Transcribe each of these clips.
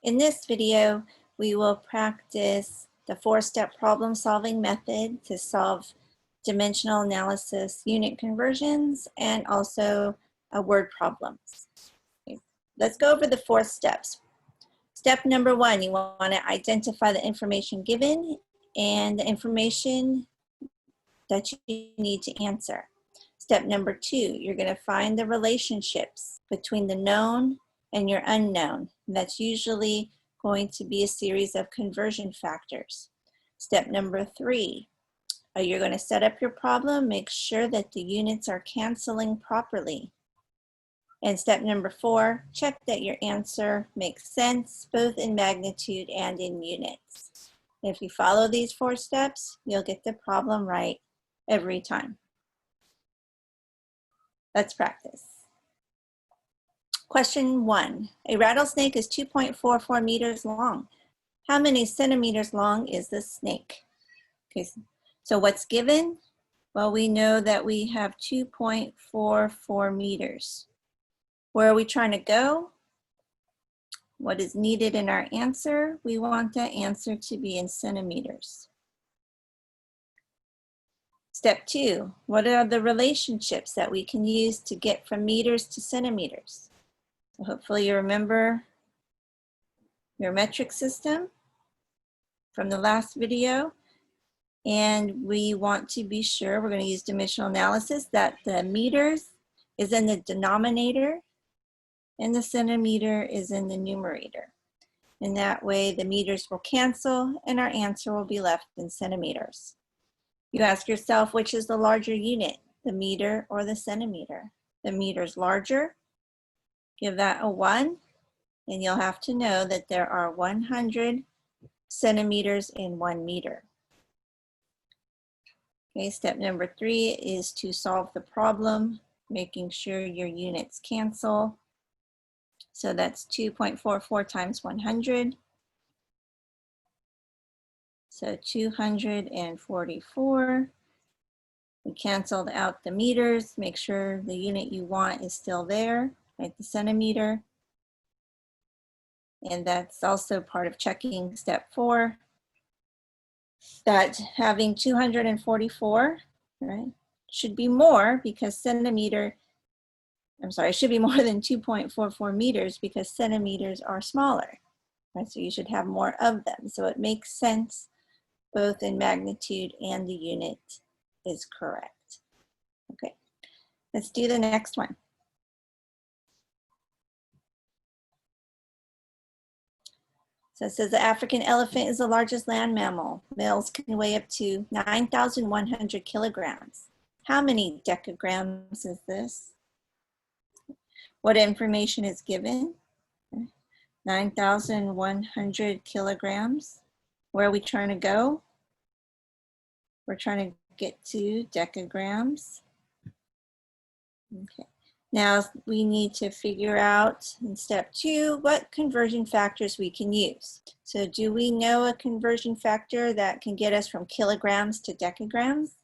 In this video, we will practice the four-step problem-solving method to solve dimensional analysis unit conversions and also word problems. Okay. Let's go over the 4 steps. Step number 1, you want to identify the information given and the information that you need to answer. Step number 2, you're going to find the relationships between the known and your unknown. And that's usually going to be a series of conversion factors. Step number 3, you're going to set up your problem, make sure that the units are canceling properly. And step number 4, check that your answer makes sense both in magnitude and in units. If you follow these 4 steps, you'll get the problem right every time. Let's practice. Question 1. A rattlesnake is 2.44 meters long. How many centimeters long is this snake? Okay, so what's given? Well, we know that we have 2.44 meters. Where are we trying to go? What is needed in our answer? We want that answer to be in centimeters. Step 2, what are the relationships that we can use to get from meters to centimeters? So hopefully you remember your metric system from the last video. And we want to be sure, we're going to use dimensional analysis, that the meters is in the denominator and the centimeter is in the numerator. And that way the meters will cancel and our answer will be left in centimeters. You ask yourself, which is the larger unit, the meter or the centimeter? The meter's larger, give that a 1, and you'll have to know that there are 100 centimeters in 1 meter. Okay, step number 3 is to solve the problem, making sure your units cancel. So that's 2.44 times 100. So 244. We canceled out the meters, make sure the unit you want is still there, right, the centimeter. And that's also part of checking step 4, that having 244, right, should be more because centimeter, I'm sorry, it should be more than 2.44 meters because centimeters are smaller, right? So you should have more of them. So it makes sense both in magnitude and the unit is correct. Okay, let's do the next one. So it says the African elephant is the largest land mammal. Males can weigh up to 9,100 kilograms. How many decagrams is this? What information is given? 9,100 kilograms. Where are we trying to go? We're trying to get to decagrams. Okay. Now we need to figure out in step 2 what conversion factors we can use. So do we know a conversion factor that can get us from kilograms to decagrams?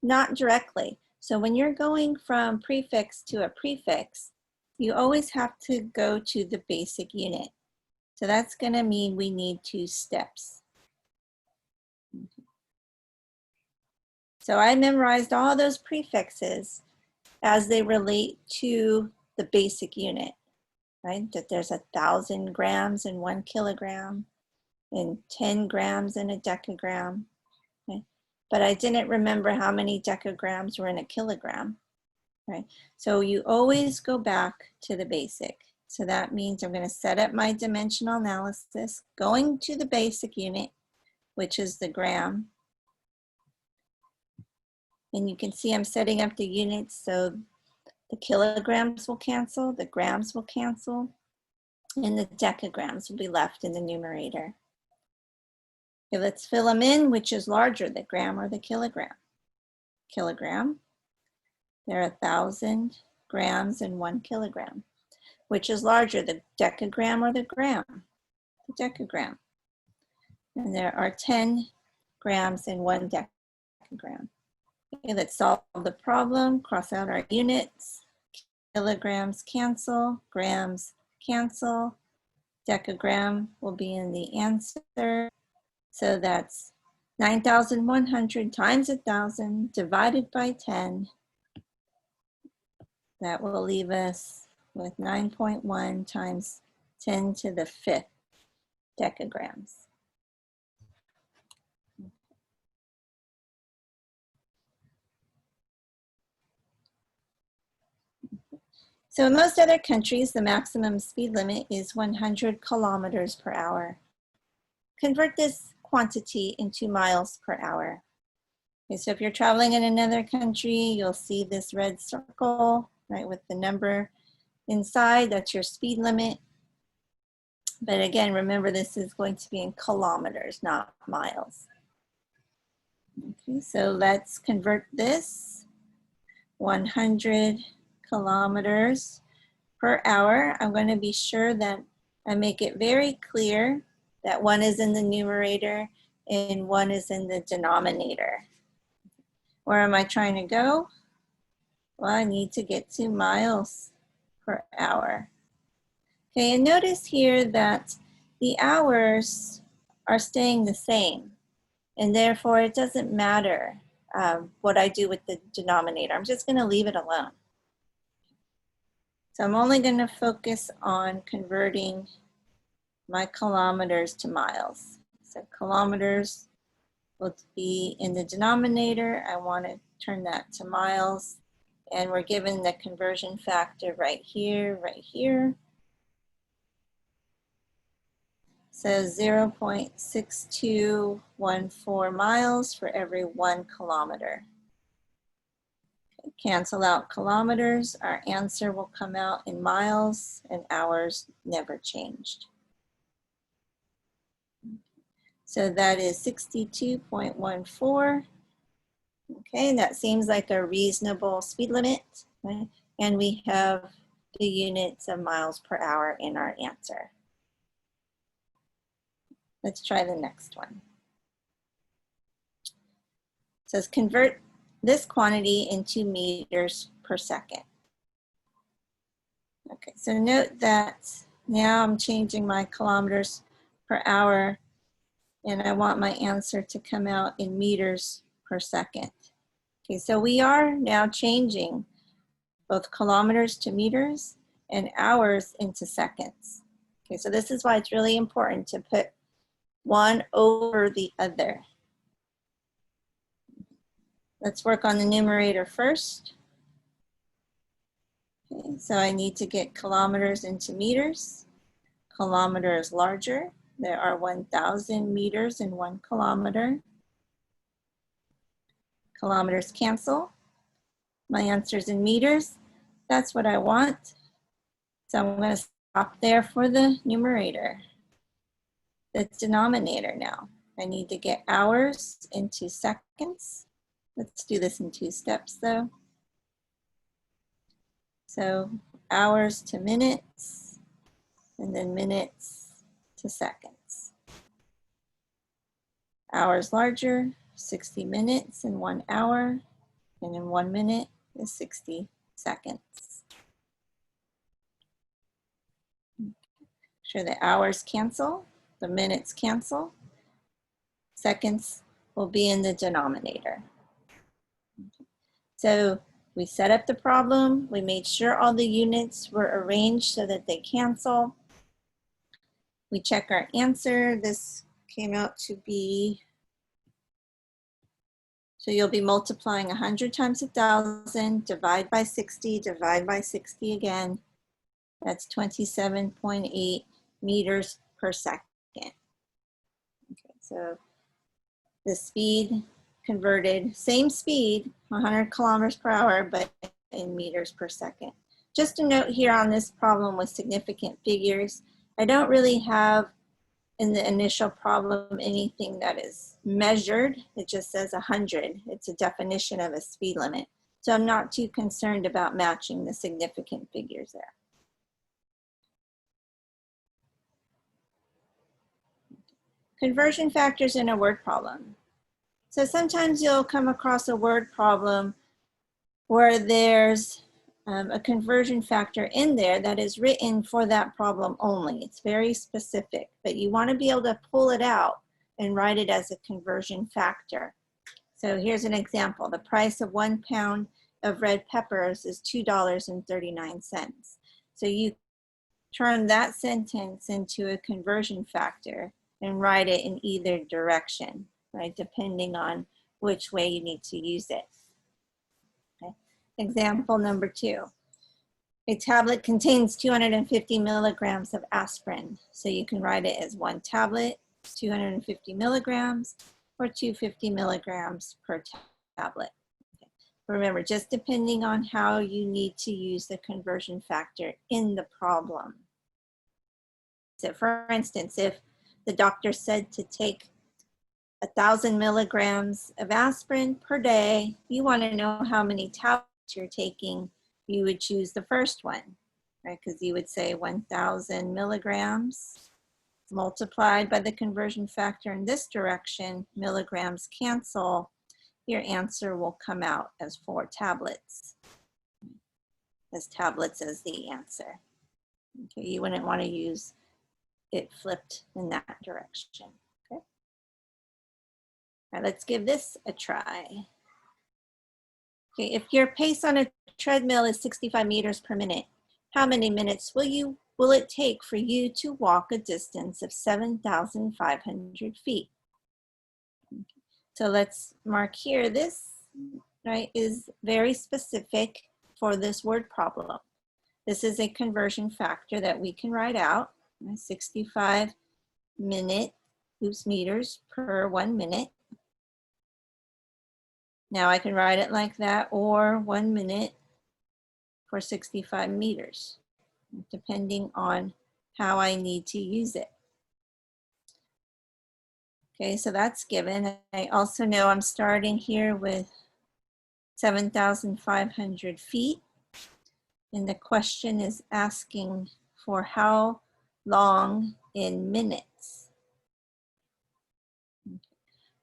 Not directly. So when you're going from prefix to a prefix, you always have to go to the basic unit. So that's going to mean we need 2 steps. So I memorized all those prefixes as they relate to the basic unit, right? That there's 1,000 grams in 1 kilogram and 10 grams in a decagram, okay? But I didn't remember how many decagrams were in a kilogram, right? So you always go back to the basic. So that means I'm going to set up my dimensional analysis, going to the basic unit, which is the gram. And you can see I'm setting up the units so the kilograms will cancel, the grams will cancel, and the decagrams will be left in the numerator. Okay, let's fill them in, which is larger, the gram or the kilogram? Kilogram. There are 1,000 grams in 1 kilogram. Which is larger, the decagram or the gram? The decagram. And there are 10 grams in 1 decagram. Okay, let's solve the problem, cross out our units. Kilograms cancel, grams cancel. decagram will be in the answer. So that's 9,100 times 1,000 divided by 10. That will leave us with 9.1 times 10 to the 5th decagrams. So in most other countries, the maximum speed limit is 100 kilometers per hour. Convert this quantity into miles per hour. Okay, so if you're traveling in another country, you'll see this red circle, right, with the number inside. That's your speed limit. But again, remember this is going to be in kilometers, not miles. Okay, so let's convert this 100 kilometers per hour. I'm going to be sure that I make it very clear that one is in the numerator and one is in the denominator. Where am I trying to go? Well, I need to get to miles per hour. Okay, and notice here that the hours are staying the same, and therefore it doesn't matter what I do with the denominator. I'm just going to leave it alone. So I'm only going to focus on converting my kilometers to miles. So kilometers will be in the denominator. I want to turn that to miles. And we're given the conversion factor right here, right here. So 0.6214 miles for every 1 kilometer. Okay, cancel out kilometers. Our answer will come out in miles, and hours never changed. So that is 62.14. Okay, and that seems like a reasonable speed limit, right? And we have the units of miles per hour in our answer. Let's try the next one. It says convert this quantity into meters per second. Okay, so note that now I'm changing my kilometers per hour, and I want my answer to come out in meters per second. Okay, so we are now changing both kilometers to meters and hours into seconds. Okay, so this is why it's really important to put one over the other. Let's work on the numerator first. Okay, so I need to get kilometers into meters. Kilometer is larger. There are 1,000 meters in 1 kilometer. Kilometers cancel. My answer is in meters. That's what I want. So I'm going to stop there for the numerator. The denominator now. I need to get hours into seconds. Let's do this in 2 steps though. So hours to minutes, and then minutes to seconds. Hours larger, 60 minutes in 1 hour, and in 1 minute is 60 seconds. Sure the hours cancel, the minutes cancel. Seconds will be in the denominator. So we set up the problem. We made sure all the units were arranged so that they cancel. We check our answer. This came out to be, so you'll be multiplying 100 times 1,000, divide by 60 again. That's 27.8 meters per second. Okay, so the speed converted, same speed, 100 kilometers per hour, but in meters per second. Just a note here on this problem with significant figures, I don't really have in the initial problem anything that is measured. It just says 100. It's a definition of a speed limit. So I'm not too concerned about matching the significant figures there. Conversion factors in a word problem. So sometimes you'll come across a word problem where there's a conversion factor in there that is written for that problem only. It's very specific, but you want to be able to pull it out and write it as a conversion factor. So here's an example. The price of 1 pound of red peppers is $2.39. So you turn that sentence into a conversion factor and write it in either direction, right? Depending on which way you need to use it. Okay. Example number 2. A tablet contains 250 milligrams of aspirin. So you can write it as 1 tablet, 250 milligrams, or 250 milligrams per tablet. Okay. Remember, just depending on how you need to use the conversion factor in the problem. So for instance, if the doctor said to take 1,000 milligrams of aspirin per day, you want to know how many tablets you're taking, you would choose the first one, right? Because you would say 1,000 milligrams multiplied by the conversion factor in this direction, milligrams cancel, your answer will come out as 4 tablets, as tablets as the answer. Okay, you wouldn't want to use it flipped in that direction. Okay. All right, let's give this a try. Okay, if your pace on a treadmill is 65 meters per minute, how many minutes will it take for you to walk a distance of 7,500 feet? So let's mark here, this, right, is very specific for this word problem. This is a conversion factor that we can write out, 65 meters per 1 minute. Now I can write it like that, or 1 minute for 65 meters, depending on how I need to use it. Okay, so that's given. I also know I'm starting here with 7,500 feet. And the question is asking for how long in minutes.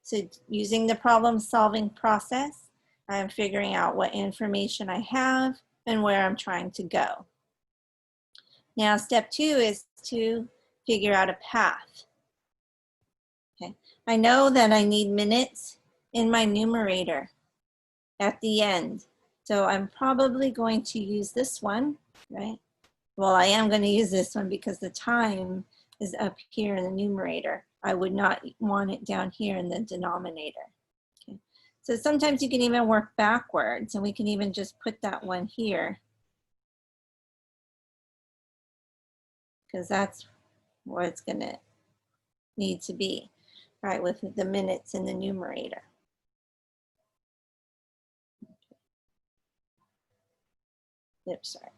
So using the problem solving process, I'm figuring out what information I have and where I'm trying to go. Now, step 2 is to figure out a path. Okay, I know that I need minutes in my numerator at the end. So I'm probably going to use this one, right? Well, I am going to use this one because the time is up here in the numerator. I would not want it down here in the denominator. Okay. So sometimes you can even work backwards, and we can even just put that one here, because that's where it's going to need to be, right, with the minutes in the numerator. Oops, sorry.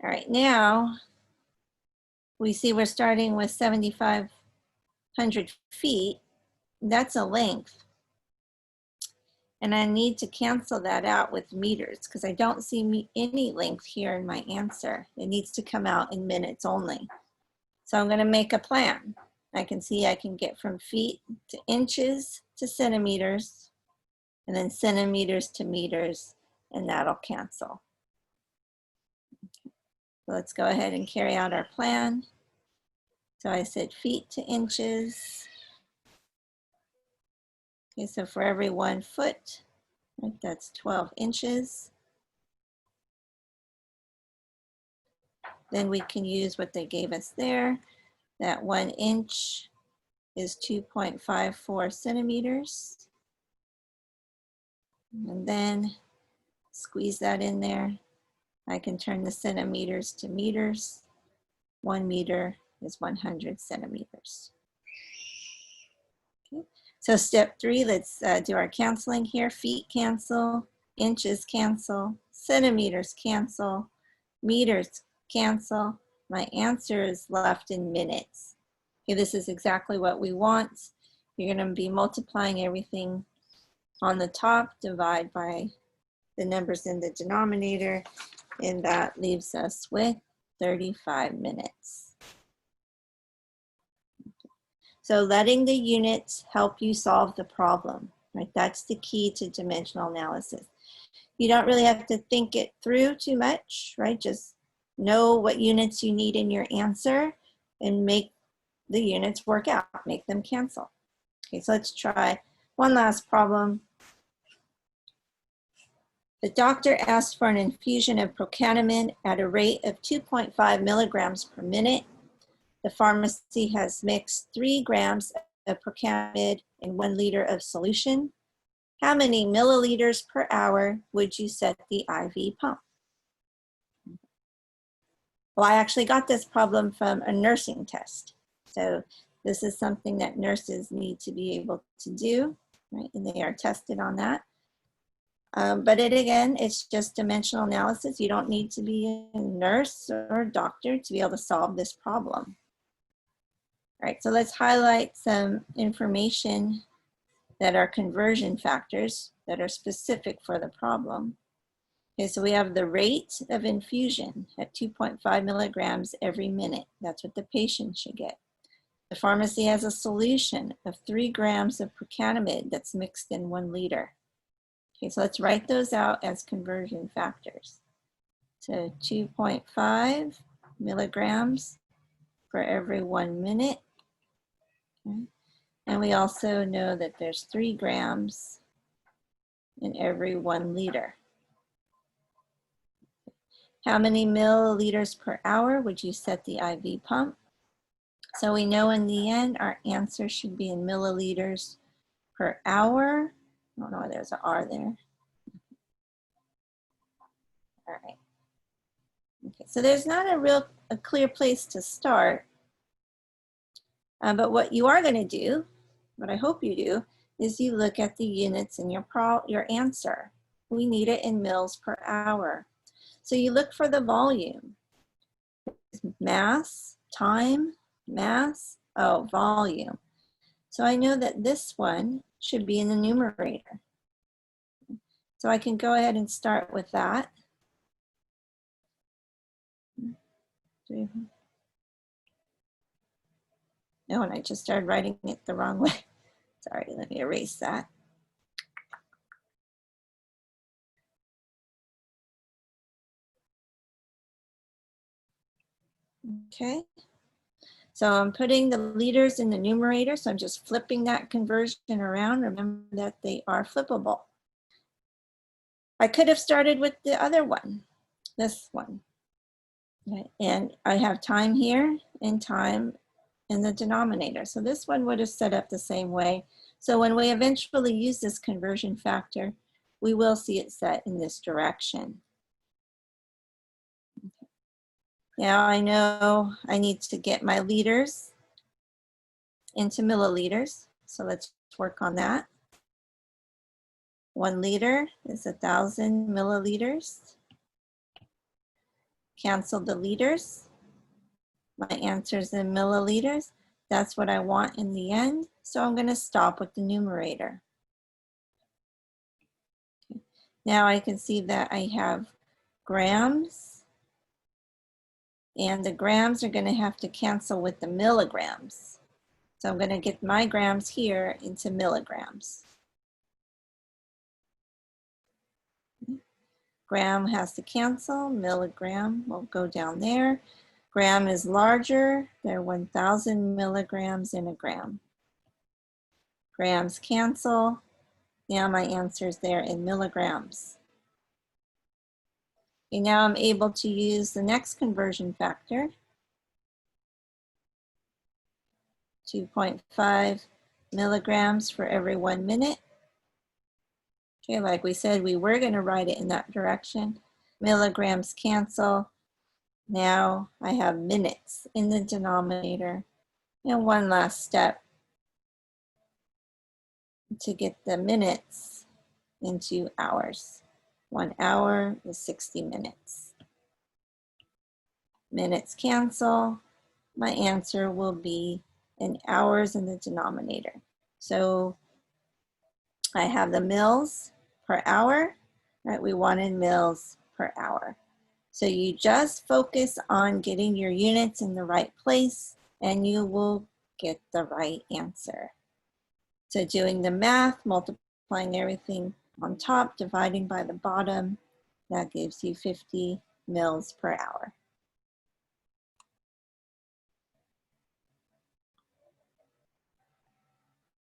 All right, now we see we're starting with 7,500 feet. That's a length. And I need to cancel that out with meters because I don't see any length here in my answer. It needs to come out in minutes only. So I'm going to make a plan. I can see I can get from feet to inches to centimeters, and then centimeters to meters, and that'll cancel. So let's go ahead and carry out our plan. So I said feet to inches. Okay, so for every 1 foot, right, that's 12 inches. Then we can use what they gave us there. That 1 inch is 2.54 centimeters. And then squeeze that in there. I can turn the centimeters to meters. 1 meter is 100 centimeters. Okay. So step 3, let's do our canceling here. Feet cancel, inches cancel, centimeters cancel, meters cancel. My answer is left in minutes. Okay, this is exactly what we want. You're going to be multiplying everything on the top, divide by the numbers in the denominator, and that leaves us with 35 minutes. So letting the units help you solve the problem, right? That's the key to dimensional analysis. You don't really have to think it through too much, right? Just know what units you need in your answer and make the units work out, make them cancel. Okay, so let's try one last problem. The doctor asked for an infusion of procainamide at a rate of 2.5 milligrams per minute. The pharmacy has mixed 3 grams of procainamide in 1 liter of solution. How many milliliters per hour would you set the IV pump? Well, I actually got this problem from a nursing test. So this is something that nurses need to be able to do, right? And they are tested on that. But again, it's just dimensional analysis. You don't need to be a nurse or a doctor to be able to solve this problem. All right, so let's highlight some information that are conversion factors that are specific for the problem. Okay, so we have the rate of infusion at 2.5 milligrams every minute. That's what the patient should get. The pharmacy has a solution of 3 grams of procainamide that's mixed in 1 liter. Okay, so let's write those out as conversion factors. So 2.5 milligrams for every 1 minute. Okay. And we also know that there's 3 grams in every 1 liter. How many milliliters per hour would you set the IV pump? So we know in the end, our answer should be in milliliters per hour. I don't know why there's an R there. All right. Okay, so there's not a clear place to start. But what you are going to do, what I hope you do, is you look at the units in your answer. We need it in mils per hour. So you look for the volume. Mass, time, mass, oh, volume. So I know that this one should be in the numerator. So I can go ahead and start with that. No, and I just started writing it the wrong way. Sorry, let me erase that. Okay. So I'm putting the liters in the numerator, so I'm just flipping that conversion around. Remember that they are flippable. I could have started with the other one, this one. Okay. And I have time here and time in the denominator. So this one would have set up the same way. So when we eventually use this conversion factor, we will see it set in this direction. Now I know I need to get my liters into milliliters. So let's work on that. 1 liter is 1,000 milliliters. Cancel the liters. My answer is in milliliters. That's what I want in the end. So I'm going to stop with the numerator. Okay. Now I can see that I have grams. And the grams are going to have to cancel with the milligrams. So I'm going to get my grams here into milligrams. Gram has to cancel, milligram will go down there. Gram is larger, there are 1,000 milligrams in a gram. Grams cancel, now my answer is there in milligrams. Okay, now I'm able to use the next conversion factor, 2.5 milligrams for every 1 minute. Okay, like we said, we were going to write it in that direction. Milligrams cancel. Now I have minutes in the denominator. And one last step to get the minutes into hours. 1 hour is 60 minutes. Minutes cancel. My answer will be in hours in the denominator. So I have the mils per hour, right? We wanted mils per hour. So you just focus on getting your units in the right place and you will get the right answer. So doing the math, multiplying everything on top, dividing by the bottom, that gives you 50 mils per hour.